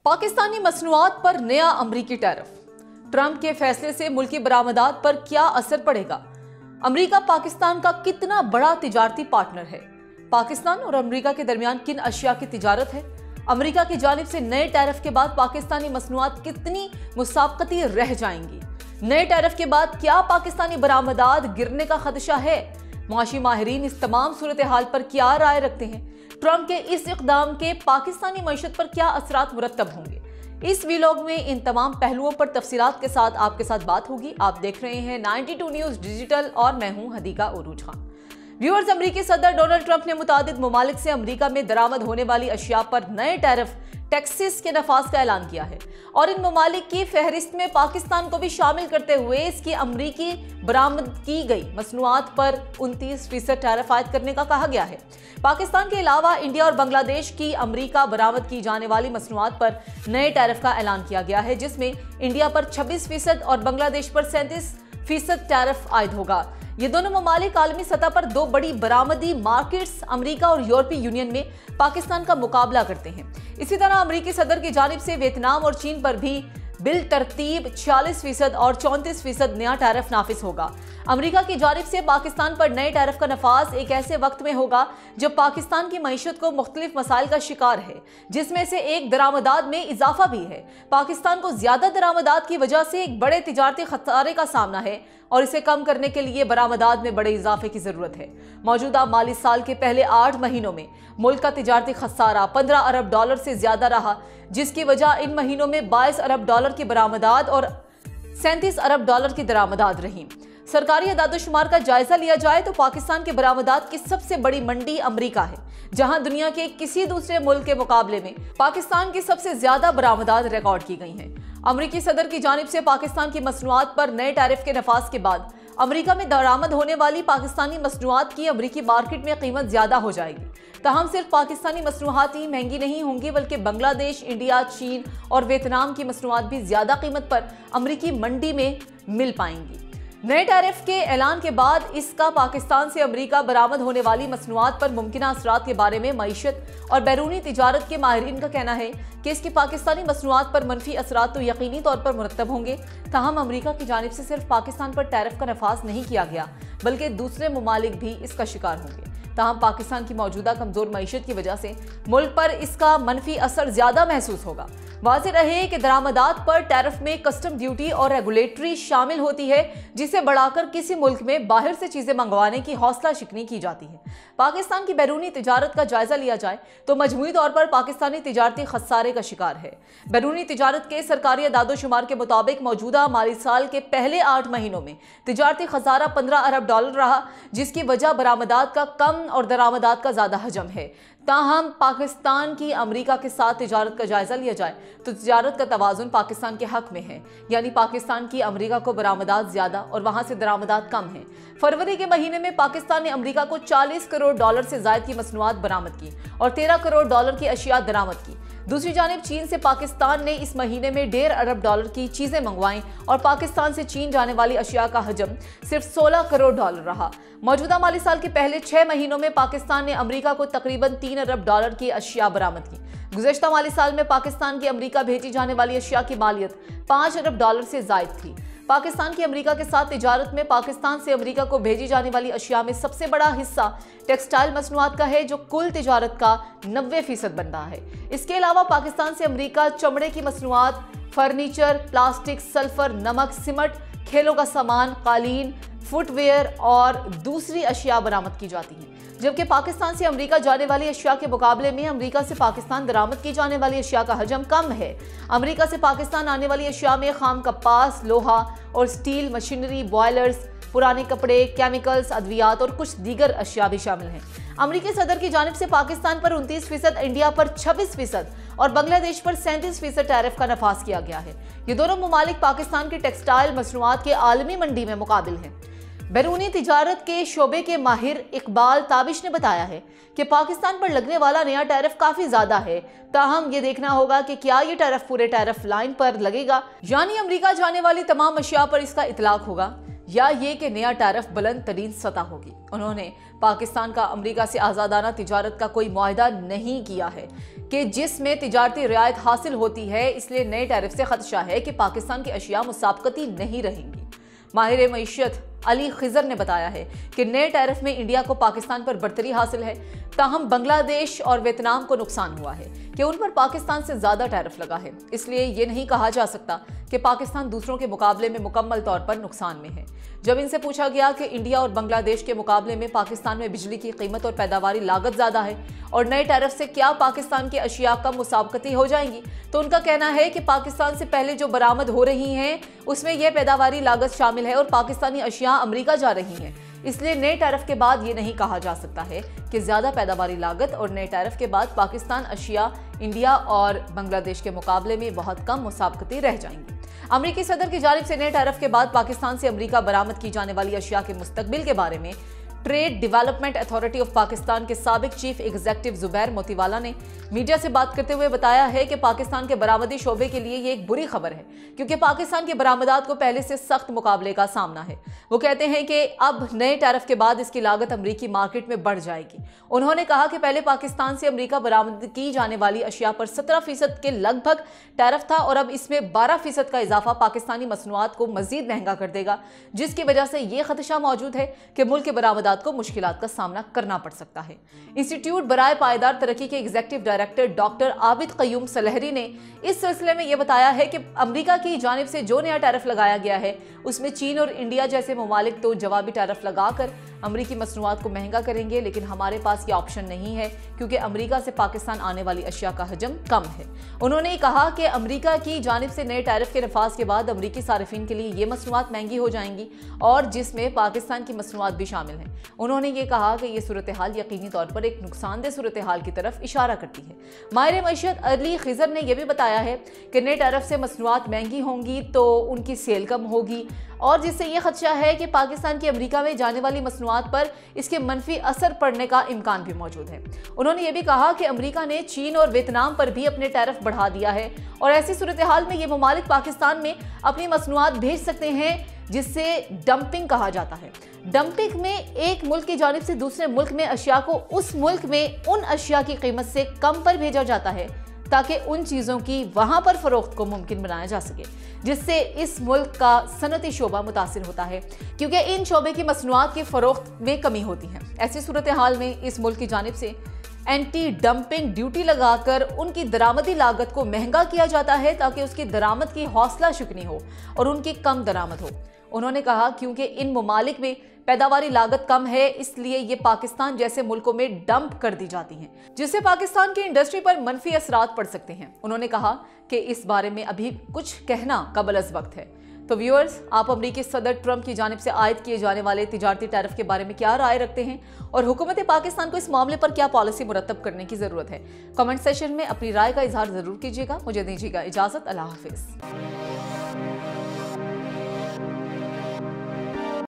पाकिस्तानी मसनूआत पर नया अमरीकी टैरिफ। ट्रंप के फैसले से मुल्की बरामदात पर क्या असर पड़ेगा? अमरीका पाकिस्तान का कितना बड़ा तिजारती पार्टनर है? पाकिस्तान और अमरीका के दरमियान किन अशिया की तिजारत है? अमरीका की जानिब से नए टैरिफ के बाद पाकिस्तानी मसनूआत कितनी मुसाबकती रह जाएंगी? नए टैरिफ के बाद क्या पाकिस्तानी बरामदात गिरने का खदशा है? माशी माहिरीन इस तमाम सूरत हाल पर क्या राय रखते हैं? ट्रंप के इस इक़दाम के पाकिस्तानी मईशत पर क्या असरात मुरत्तब होंगे? इस वीलॉग में इन तमाम पहलुओं पर तफसीलात के साथ आपके साथ बात होगी। आप देख रहे हैं 92 न्यूज़ डिजिटल और मैं हूं हदीका उरूज खान। व्यूअर्स, अमरीकी सदर डोनाल्ड ट्रंप ने मुतादिद ममालिक से अमरीका में दरामद होने वाली अशिया पर नए टैरिफ टैक्सेस के नफाज का ऐलान किया है और इन ममालिक की फहरिस्त में पाकिस्तान को भी शामिल करते हुए इसकी अमरीकी बरामद की गई मसनूआत पर 29% टैरिफ आयद करने का कहा गया है। पाकिस्तान के अलावा इंडिया और बांग्लादेश की अमरीका बरामद की जाने वाली मसनूआत पर नए टैरिफ का ऐलान किया गया है, जिसमें इंडिया पर 26% और बांग्लादेश पर 37% टैरिफ आयद होगा। ये दोनों ममालिक आलमी सतह पर दो बड़ी बरामदी मार्केट्स अमरीका और यूरोपीय यूनियन में पाकिस्तान का मुकाबला करते हैं। इसी तरह अमरीकी सदर की जानिब से वियतनाम और चीन पर भी बिल तरतीब 46% और 34% नया टैरिफ नाफिज होगा। अमरीका की जानिब से पाकिस्तान पर नए टैरिफ का नफाज एक ऐसे वक्त में होगा जब पाकिस्तान की मईशत को मुख्तलिफ मसाइल का शिकार है, जिसमें से एक दरामदात में इजाफा भी है। पाकिस्तान को ज्यादा दरामदात की वजह से एक बड़े तिजारती खतरे का सामना है और इसे कम करने के लिए बरामदात में बड़े इजाफे की जरूरत है। मौजूदा माली साल के पहले 8 महीनों में मुल्क का तिजारती खसारा 15 अरब डॉलर से ज्यादा रहा, जिसकी वजह इन महीनों में 22 अरब डॉलर की बरामदात और 37 अरब डॉलर की दरामदात रही। सरकारी अदादोशुमार का जायजा लिया जाए तो पाकिस्तान के बरामदात की सबसे बड़ी मंडी अमरीका है, जहां दुनिया के किसी दूसरे मुल्क के मुकाबले में पाकिस्तान की सबसे ज्यादा बरामदात रिकॉर्ड की गई हैं। अमरीकी सदर की जानिब से पाकिस्तान की मसनूआत पर नए टैरिफ के नफाज के बाद अमरीका में दरामद होने वाली पाकिस्तानी मसनूआत की अमरीकी मार्केट में कीमत ज्यादा हो जाएगी। ताहम सिर्फ पाकिस्तानी मसनूआत ही महंगी नहीं होंगी, बल्कि बांग्लादेश, इंडिया, चीन और वियतनाम की मसनूआत भी ज्यादा कीमत पर अमरीकी मंडी में मिल पाएंगी। नए टैरिफ के ऐलान के बाद इसका पाकिस्तान से अमरीका बरामद होने वाली मसनूआत पर मुमकिना असरात के बारे में मईशत और बैरूनी तिजारत के माहिरीन का कहना है कि इसकी पाकिस्तानी मसनूआत पर मनफी असरात तो यकीनी तौर पर मुरत्तब होंगे। ताहम अमरीका की जानिब से सिर्फ पाकिस्तान पर टैरिफ का नफाज नहीं किया गया, बल्कि दूसरे ममालिक भी इसका शिकार होंगे। ताहम पाकिस्तान की मौजूदा कमजोर मईशत की वजह से मुल्क पर इसका मनफी असर ज्यादा महसूस होगा। वाज़ेह रहे कि दरामदात पर टैरिफ में कस्टम ड्यूटी और रेगुलेटरी शामिल होती है, जिसे बढ़ाकर किसी मुल्क में बाहर से चीजें मंगवाने की हौसला शिकनी की जाती है। पाकिस्तान की बैरूनी तिजारत का जायजा लिया जाए तो मजमूई तौर पर पाकिस्तानी तिजारती खसारे का शिकार है। बैरूनी तिजारत के सरकारी अदादोशुमार के मुताबिक मौजूदा माली साल के पहले 8 महीनों में तिजारती खसारा 15 अरब डॉलर रहा, जिसकी वजह बरामदात का कम और दरामदात का ज्यादा हजम है। ताहम पाकिस्तान की अमरीका के साथ तिजारत का जायजा लिया जाए तो तिजारत का तवाजुन पाकिस्तान के हक में है, यानी पाकिस्तान की अमरीका को बरामदात ज्यादा और वहां से दरामदात कम है। फरवरी के महीने में पाकिस्तान ने अमरीका को 40 करोड़ डॉलर से ज्यादा की मसनूआत बरामद की और 13 करोड़ डॉलर की अशिया दरामद की। दूसरी जानिब चीन से पाकिस्तान ने इस महीने में 1.5 अरब डॉलर की चीजें मंगवाई और पाकिस्तान से चीन जाने वाली अशिया का हजम सिर्फ 16 करोड़ डॉलर रहा। मौजूदा माली साल के पहले 6 महीनों में पाकिस्तान ने अमरीका को तकरीबन 3 अरब डॉलर की अशिया बरामद की। गुज़श्ता माली साल में पाकिस्तान की अमरीका भेजी जाने वाली अशिया की मालियत 5 अरब डॉलर से जायद थी। पाकिस्तान की अमरीका के साथ तिजारत में पाकिस्तान से अमरीका को भेजी जाने वाली अशिया में सबसे बड़ा हिस्सा टेक्सटाइल मसनूआत का है, जो कुल तिजारत का 90% बन रहा है। इसके अलावा पाकिस्तान से अमरीका चमड़े की मसनूआत, फर्नीचर, प्लास्टिक, सल्फर, नमक, सिमट, खेलों का सामान, कालीन, फुटवेयर और दूसरी अशिया बरामद की जाती हैं। जबकि पाकिस्तान से अमरीका जाने वाली अशिया के मुकाबले में अमरीका से पाकिस्तान दरामद की जाने वाली अशिया का हजम कम है। अमरीका से पाकिस्तान आने वाली अशिया में खाम कपास, लोहा और स्टील, मशीनरी, बॉयलर्स, पुराने कपड़े, केमिकल्स, अद्वियात और कुछ दीगर अशिया भी शामिल हैं। अमरीकी सदर की जानिब से पाकिस्तान पर 29%, इंडिया पर 26% और बांग्लादेश पर 37% टैरिफ का नफाज किया गया है। ये दोनों ममालिक पाकिस्तान की टेक्सटाइल मसनूआत के आलमी मंडी में मुकाबिल हैं। बैरूनी तिजारत के शोबे के माहिर इकबाल ताबिश ने बताया है कि पाकिस्तान पर लगने वाला नया टैरिफ काफी ज्यादा है। ताहम ये देखना होगा कि क्या ये टैरिफ पूरे टैरिफ लाइन पर लगेगा, यानी अमरीका जाने वाली तमाम अशिया पर इसका इतलाक होगा। या ये कि नया टैरिफ बुलंद तरीन सतह होगी। उन्होंने पाकिस्तान का अमेरिका से आज़ादाना तिजारत का कोई मुआहदा नहीं किया है कि जिसमें तिजारती रियायत हासिल होती है, इसलिए नए टैरिफ से खदशा है कि पाकिस्तान की अशिया मुसाबकती नहीं रहेंगी। माहिर मईशत अली खिजर ने बताया है कि नए टैरिफ में इंडिया को पाकिस्तान पर बढ़तरी हासिल है, ताहम बांग्लादेश और वियतनाम को नुकसान हुआ है कि उन पर पाकिस्तान से ज्यादा टैरिफ लगा है। इसलिए ये नहीं कहा जा सकता कि पाकिस्तान दूसरों के मुकाबले में मुकम्मल तौर पर नुकसान में है। जब इनसे पूछा गया कि इंडिया और बांग्लादेश के मुकाबले में पाकिस्तान में बिजली की कीमत और पैदावारी लागत ज्यादा है और नए टैरिफ से क्या पाकिस्तान की अशिया कम मुसाबकती हो जाएंगी, तो उनका कहना है कि पाकिस्तान से पहले जो बरामद हो रही हैं उसमें यह पैदावारी लागत शामिल है और पाकिस्तानी अशिया अमेरिका जा रही हैं। इसलिए नए टैरिफ के बाद ये नहीं कहा जा सकता है कि ज्यादा पैदावारी लागत और नए टैरिफ के बाद पाकिस्तान अशिया इंडिया और बांग्लादेश के मुकाबले में बहुत कम मुसाबकती रह जाएंगी। अमेरिकी सदर की जानिब से नए टैरिफ के बाद पाकिस्तान से अमेरिका बरामद की जाने वाली अशिया के मुस्तकबिल के बारे में trade development authority of Pakistan के साबिक चीफ एग्जीक्यूटिव जुबैर मोतीवाला ने मीडिया से बात करते हुए बताया है कि पाकिस्तान के बरामदी शोबे के लिए ये एक बुरी खबर है, क्योंकि पाकिस्तान की बरामदात को पहले से सख्त मुकाबले का सामना है। वो कहते हैं कि अब नए टैरिफ के बाद इसकी लागत अमेरिकी मार्केट में बढ़ जाएगी। उन्होंने कहा कि पहले पाकिस्तान से अमेरिका बरामद की जाने वाली अशिया पर 17% के लगभग टैरिफ था और अब इसमें 12% का इजाफा पाकिस्तानी मसनूआत को मजीद महंगा कर देगा, जिसकी वजह से ये खदशा मौजूद है कि मुल्क के बरामदात को मुश्किलात का सामना करना पड़ सकता है। इंस्टीट्यूट बराए पायदार तरक्की के executive director doctor Abid Qayyum Salehri ने इस सिलसिले में यह बताया है कि अमेरिका की जानिब से जो नया टैरिफ लगाया गया है उसमें चीन और इंडिया जैसे ममालिक तो जवाबी टैरिफ लगाकर अमेरिकी मसनूआत को महंगा करेंगे, लेकिन हमारे पास ये ऑप्शन नहीं है क्योंकि अमेरिका से पाकिस्तान आने वाली अशिया का हजम कम है। उन्होंने कहा कि अमेरिका की जानिब से नए टैरिफ के नफाज के बाद अमेरिकी सारिफिन के लिए ये मसनूआत महंगी हो जाएंगी और जिसमें पाकिस्तान की मसनूआत भी शामिल हैं। उन्होंने ये कहा कि ये सूरत हाल यकीनी तौर पर एक नुकसानदेह सूरत हाल की तरफ इशारा करती है। माहिर मईशत अली खिजर ने यह भी बताया है कि नए टैरिफ से मसनूआत महंगी होंगी तो उनकी सेल कम होगी और जिससे ये खदशा है कि पाकिस्तान की अमेरिका में जाने वाली मसनूआत पर इसके मनफी असर पड़ने का इम्कान भी मौजूद है। उन्होंने ये भी कहा कि अमेरिका ने चीन और वियतनाम पर भी अपने टैरिफ बढ़ा दिया है और ऐसी सूरत हाल में ये ममालिक पाकिस्तान में अपनी मसनूआत भेज सकते हैं, जिससे डंपिंग कहा जाता है। डंपिंग में एक मुल्क की जानिब से दूसरे मुल्क में अशिया को उस मुल्क में उन अशिया की कीमत से कम पर भेजा जाता है ताकि उन चीज़ों की वहाँ पर फरोख्त को मुमकिन बनाया जा सके, जिससे इस मुल्क का सनती शोबा मुतासिर होता है क्योंकि इन शोबे की मसनूआत की फरोख्त में कमी होती है। ऐसी सूरत हाल में इस मुल्क की जानिब से एंटी डंपिंग ड्यूटी लगाकर उनकी दरामदी लागत को महंगा किया जाता है ताकि उसकी दरामद की हौसला शिकनी हो और उनकी कम दरामद हो। उन्होंने कहा क्योंकि इन ममालिक में पैदावारी लागत कम है इसलिए ये पाकिस्तान जैसे मुल्कों में डंप कर दी जाती हैं, जिससे पाकिस्तान की इंडस्ट्री पर मनफी असरात पड़ सकते हैं। उन्होंने कहा कि इस बारे में अभी कुछ कहना कबल अज़ वक्त है। तो व्यूअर्स, आप अमेरिकी सदर ट्रंप की जानिब से आयद किए जाने वाले तिजारती टैरिफ के बारे में क्या राय रखते हैं और हुकूमत पाकिस्तान को इस मामले पर क्या पॉलिसी मुरतब करने की जरूरत है? कमेंट सेशन में अपनी राय का इजहार जरूर कीजिएगा। मुझे दीजिएगा इजाजत। अल्लाह हाफिज।